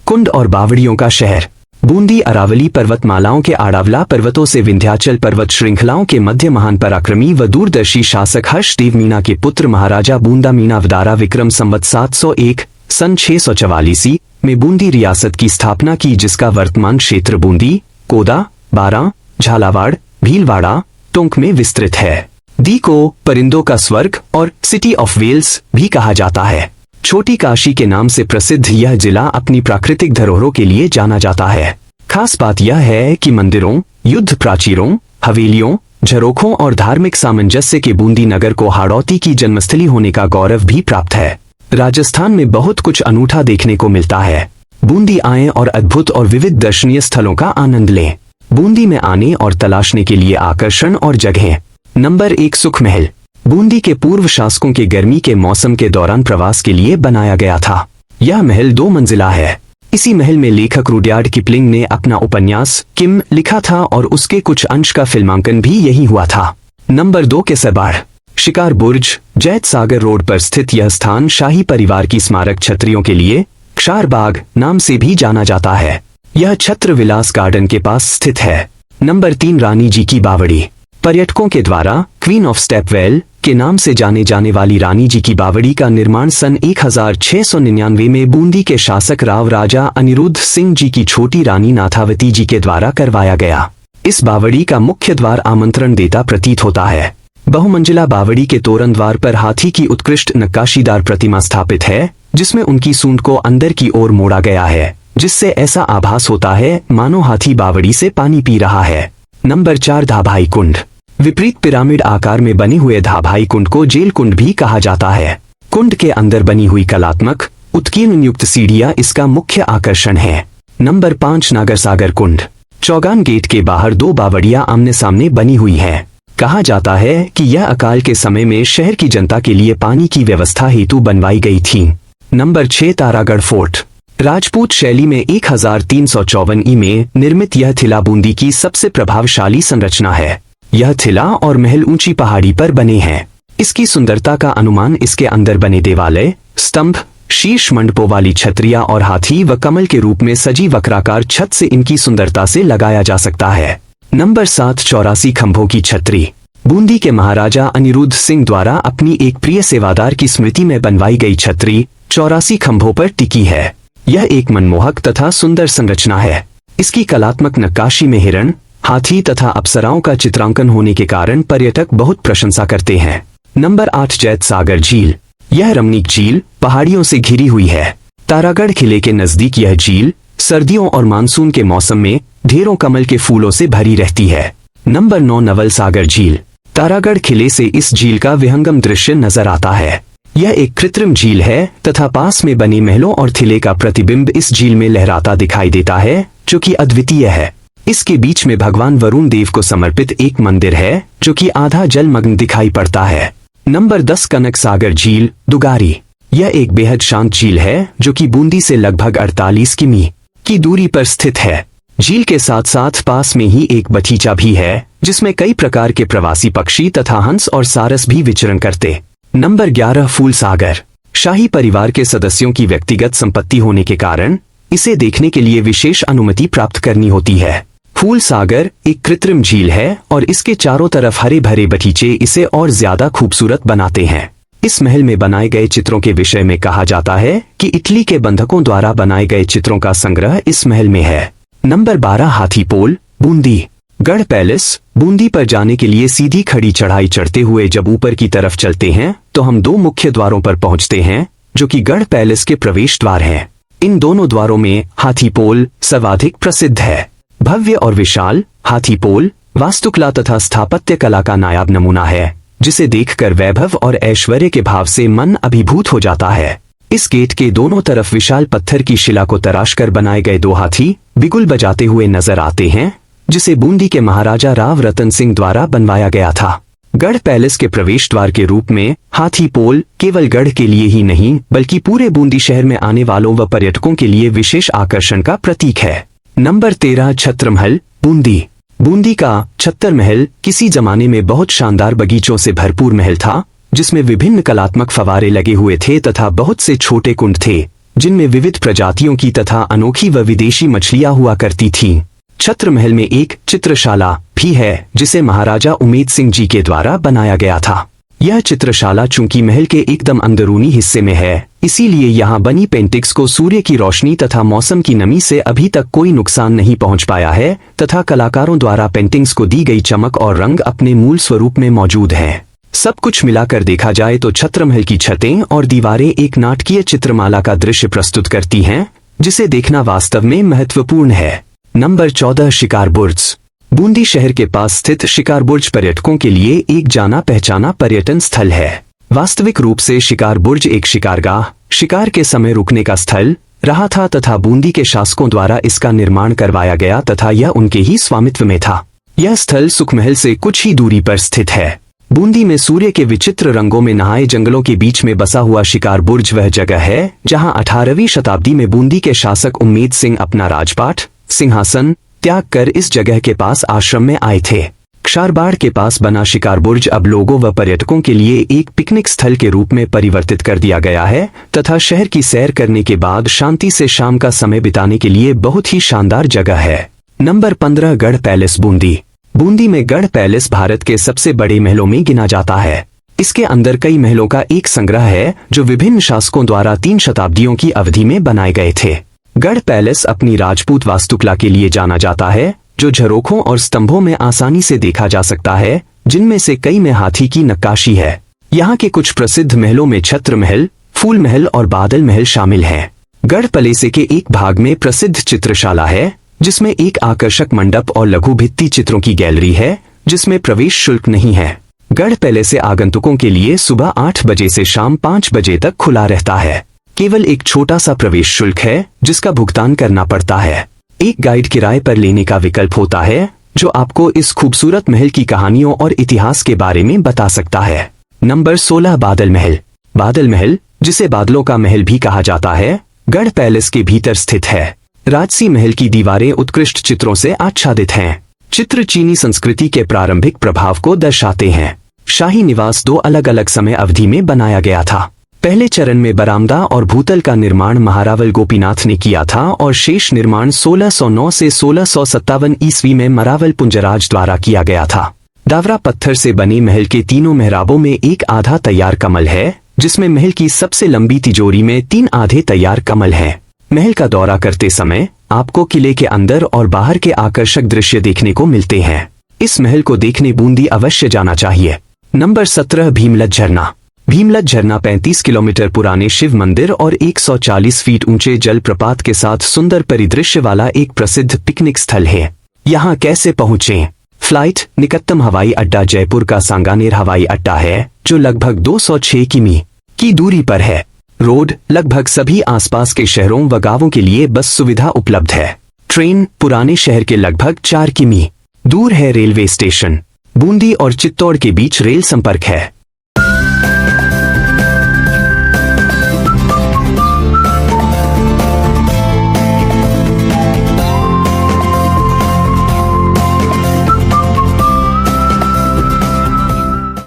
कुंड और बावड़ियों का शहर। बूंदी अरावली पर्वतमालाओं के आड़ावला पर्वतों से विंध्याचल पर्वत श्रृंखलाओं के मध्य महान पराक्रमी व दूरदर्शी शासक हर्षदेव मीना के पुत्र महाराजा बूंदा मीना वदारा विक्रम संवत 701 सन 644 में बूंदी रियासत की स्थापना की, जिसका वर्तमान क्षेत्र बूंदी, कोदा, बारां, झालावाड़, भीलवाड़ा, टोंक में विस्तृत है। दी को परिंदों का स्वर्ग और सिटी ऑफ वेल्स भी कहा जाता है। छोटी काशी के नाम से प्रसिद्ध यह जिला अपनी प्राकृतिक धरोहरों के लिए जाना जाता है। खास बात यह है कि मंदिरों, युद्ध प्राचीरों, हवेलियों, झरोखों और धार्मिक सामंजस्य के बूंदी नगर को हाड़ौती की जन्मस्थली होने का गौरव भी प्राप्त है। राजस्थान में बहुत कुछ अनूठा देखने को मिलता है। बूंदी आएं और अद्भुत और विविध दर्शनीय स्थलों का आनंद लें। बूंदी में आने और तलाशने के लिए आकर्षण और जगहें। नंबर 1, सुख महल। बूंदी के पूर्व शासकों के गर्मी के मौसम के दौरान प्रवास के लिए बनाया गया था। यह महल 2 मंजिला है। इसी महल में लेखक रुडयार्ड किपलिंग ने अपना उपन्यास किम लिखा था और उसके कुछ अंश का फिल्मांकन भी यही हुआ था। नंबर 2, केसरबाड़। शिकार बुर्ज, जैत सागर रोड पर स्थित यह स्थान शाही परिवार की स्मारक छतरियों के लिए क्षार बाग नाम से भी जाना जाता है। यह छत्र विलास गार्डन के पास स्थित है। नंबर 3, रानी जी की बावड़ी। पर्यटकों के द्वारा क्वीन ऑफ स्टेपवेल के नाम से जाने जाने वाली रानी जी की बावड़ी का निर्माण सन 1699 में बूंदी के शासक राव राजा अनिरुद्ध सिंह जी की छोटी रानी नाथावती जी के द्वारा करवाया गया। इस बावड़ी का मुख्य द्वार आमंत्रण देता प्रतीत होता है। बहुमंजिला बावड़ी के तोरण द्वार पर हाथी की उत्कृष्ट नक्काशीदार प्रतिमा स्थापित है, जिसमें उनकी सूंड को अंदर की ओर मोड़ा गया है, जिससे ऐसा आभास होता है मानो हाथी बावड़ी से पानी पी रहा है। नंबर 4, धाभाई कुंड। विपरीत पिरामिड आकार में बने हुए धाभाई कुंड को जेल कुंड भी कहा जाता है। कुंड के अंदर बनी हुई कलात्मक उत्कीर्ण युक्त सीढ़ियां इसका मुख्य आकर्षण है। नंबर 5, नागरसागर कुंड। चौगान गेट के बाहर 2 बावड़ियां आमने सामने बनी हुई है। कहा जाता है कि यह अकाल के समय में शहर की जनता के लिए पानी की व्यवस्था हेतु बनवाई गई थी। Number 6, Taragarh fort. राजपूत शैली में 1354 ई में निर्मित यह किला बूंदी की सबसे प्रभावशाली संरचना है। यह किला और महल ऊंची पहाड़ी पर बने हैं। इसकी सुंदरता का अनुमान इसके अंदर बने देवालय, स्तंभ, शीर्ष मंडपों वाली छतरियां और हाथी व कमल के रूप में सजी वक्राकार छत से इनकी सुंदरता से लगाया जा सकता है। नंबर 7, 84 खंभों की छतरी। बूंदी के महाराजा अनिरुद्ध सिंह द्वारा अपनी एक प्रिय सेवादार की स्मृति में बनवाई गई छतरी 84 खंभों पर टिकी है। यह एक मनमोहक तथा सुंदर संरचना है। इसकी कलात्मक नक्काशी में हिरण, हाथी तथा अप्सराओं का चित्रांकन होने के कारण पर्यटक बहुत प्रशंसा करते हैं। नंबर 8, जैत सागर झील। यह रमणीक झील पहाड़ियों से घिरी हुई है। तारागढ़ किले के नजदीक यह झील सर्दियों और मानसून के मौसम में ढेरों कमल के फूलों से भरी रहती है। नंबर 9, नवल सागर झील। तारागढ़ किले से इस झील का विहंगम दृश्य नजर आता है। यह एक कृत्रिम झील है तथा पास में बने महलों और किले का प्रतिबिंब इस झील में लहराता दिखाई देता है, जो कि अद्वितीय है। इसके बीच में भगवान वरुण देव को समर्पित एक मंदिर है, जो कि आधा जलमग्न दिखाई पड़ता है। नंबर 10, कनक सागर झील, दुगारी। यह एक बेहद शांत झील है, जो कि बूंदी से लगभग 48 किमी की दूरी पर स्थित है। झील के साथ साथ पास में ही एक बगीचा भी है, जिसमें कई प्रकार के प्रवासी पक्षी तथा हंस और सारस भी विचरण करते। नंबर 11, फूल सागर। शाही परिवार के सदस्यों की व्यक्तिगत संपत्ति होने के कारण इसे देखने के लिए विशेष अनुमति प्राप्त करनी होती है। फूल सागर एक कृत्रिम झील है और इसके चारों तरफ हरे भरे बगीचे इसे और ज्यादा खूबसूरत बनाते हैं। इस महल में बनाए गए चित्रों के विषय में कहा जाता है कि इटली के बंधकों द्वारा बनाए गए चित्रों का संग्रह इस महल में है। नंबर 12, हाथीपोल, बूंदी। गढ़ पैलेस। बूंदी पर जाने के लिए सीधी खड़ी चढ़ाई चढ़ते हुए जब ऊपर की तरफ चलते हैं तो हम 2 मुख्य द्वारों पर पहुंचते हैं, जो कि गढ़ पैलेस के प्रवेश द्वार हैं। इन दोनों द्वारों में हाथीपोल सर्वाधिक प्रसिद्ध है। भव्य और विशाल हाथीपोल वास्तुकला तथा स्थापत्य कला का नायाब नमूना है, जिसे देखकर वैभव और ऐश्वर्य के भाव से मन अभिभूत हो जाता है। इस गेट के दोनों तरफ विशाल पत्थर की शिला को तराशकर बनाए गए 2 हाथी बिगुल बजाते हुए नजर आते हैं, जिसे बूंदी के महाराजा राव रतन सिंह द्वारा बनवाया गया था। गढ़ पैलेस के प्रवेश द्वार के रूप में हाथीपोल केवल गढ़ के लिए ही नहीं बल्कि पूरे बूंदी शहर में आने वालों व पर्यटकों के लिए विशेष आकर्षण का प्रतीक है। नंबर 13, छत्रमहल, बूंदी। बूंदी का छत्तर महल किसी जमाने में बहुत शानदार बगीचों से भरपूर महल था, जिसमें विभिन्न कलात्मक फव्वारे लगे हुए थे तथा बहुत से छोटे कुंड थे, जिनमें विविध प्रजातियों की तथा अनोखी व विदेशी मछलियां हुआ करती थीं। छत्र महल में एक चित्रशाला भी है जिसे महाराजा उमेद सिंह जी के द्वारा बनाया गया था। यह चित्रशाला चूंकि महल के एकदम अंदरूनी हिस्से में है, इसीलिए यहाँ बनी पेंटिंग्स को सूर्य की रोशनी तथा मौसम की नमी से अभी तक कोई नुकसान नहीं पहुंच पाया है तथा कलाकारों द्वारा पेंटिंग्स को दी गई चमक और रंग अपने मूल स्वरूप में मौजूद हैं। सब कुछ मिलाकर देखा जाए तो छत्र महल की छतें और दीवारें एक नाटकीय चित्रमाला का दृश्य प्रस्तुत करती हैं, जिसे देखना वास्तव में महत्वपूर्ण है। नंबर 14 शिकार बुर्ज। बूंदी शहर के पास स्थित शिकार बुर्ज पर्यटकों के लिए एक जाना पहचाना पर्यटन स्थल है। वास्तविक रूप से शिकार बुर्ज एक शिकारगाह, शिकार के समय रुकने का स्थल रहा था तथा बूंदी के शासकों द्वारा इसका निर्माण करवाया गया तथा यह उनके ही स्वामित्व में था। यह स्थल सुखमहल से कुछ ही दूरी पर स्थित है। बूंदी में सूर्य के विचित्र रंगों में नहाए जंगलों के बीच में बसा हुआ शिकार बुर्ज वह जगह है जहां 18वीं शताब्दी में बूंदी के शासक उम्मेद सिंह अपना राजपाट सिंहासन त्याग कर इस जगह के पास आश्रम में आए थे। क्षारबाड़ के पास बना शिकार बुर्ज अब लोगों व पर्यटकों के लिए एक पिकनिक स्थल के रूप में परिवर्तित कर दिया गया है तथा शहर की सैर करने के बाद शांति से शाम का समय बिताने के लिए बहुत ही शानदार जगह है। नंबर 15 गढ़ पैलेस बूंदी। बूंदी में गढ़ पैलेस भारत के सबसे बड़े महलों में गिना जाता है। इसके अंदर कई महलों का एक संग्रह है जो विभिन्न शासकों द्वारा 3 शताब्दियों की अवधि में बनाए गए थे। गढ़ पैलेस अपनी राजपूत वास्तुकला के लिए जाना जाता है, जो झरोखों और स्तंभों में आसानी से देखा जा सकता है, जिनमें से कई में हाथी की नक्काशी है। यहाँ के कुछ प्रसिद्ध महलों में छत्र महल, फूल महल और बादल महल शामिल हैं। गढ़ पैलेस के एक भाग में प्रसिद्ध चित्रशाला है, जिसमें एक आकर्षक मंडप और लघु भित्ति चित्रों की गैलरी है, जिसमें प्रवेश शुल्क नहीं है। गढ़ पैलेस से आगंतुकों के लिए सुबह 8 बजे से शाम 5 बजे तक खुला रहता है। केवल एक छोटा सा प्रवेश शुल्क है जिसका भुगतान करना पड़ता है। एक गाइड किराए पर लेने का विकल्प होता है जो आपको इस खूबसूरत महल की कहानियों और इतिहास के बारे में बता सकता है। नंबर 16 बादल महल। बादल महल, जिसे बादलों का महल भी कहा जाता है, गढ़ पैलेस के भीतर स्थित है। राजसी महल की दीवारें उत्कृष्ट चित्रों से आच्छादित हैं। चित्र चीनी संस्कृति के प्रारंभिक प्रभाव को दर्शाते हैं। शाही निवास 2 अलग अलग समय अवधि में बनाया गया था। पहले चरण में बरामदा और भूतल का निर्माण महारावल गोपीनाथ ने किया था और शेष निर्माण 1609 से 1657 ईस्वी में मरावल पुंजराज द्वारा किया गया था। दावरा पत्थर से बने महल के तीनों मेहराबों में एक आधा तैयार कमल है, जिसमें महल की सबसे लंबी तिजोरी में 3 आधे तैयार कमल हैं। महल का दौरा करते समय आपको किले के अंदर और बाहर के आकर्षक दृश्य देखने को मिलते हैं। इस महल को देखने बूंदी अवश्य जाना चाहिए। नंबर 17 भीमलत झरना। भीमलत झरना 35 किलोमीटर पुराने शिव मंदिर और 140 फीट ऊंचे जलप्रपात के साथ सुंदर परिदृश्य वाला एक प्रसिद्ध पिकनिक स्थल है। यहाँ कैसे पहुँचें? फ्लाइट। निकटतम हवाई अड्डा जयपुर का सांगानेर हवाई अड्डा है, जो लगभग 206 किमी की दूरी पर है। रोड। लगभग सभी आसपास के शहरों व गांवों के लिए बस सुविधा उपलब्ध है। ट्रेन। पुराने शहर के लगभग 4 किमी दूर है। Railway station. बूंदी और चित्तौड़ के बीच रेल संपर्क है।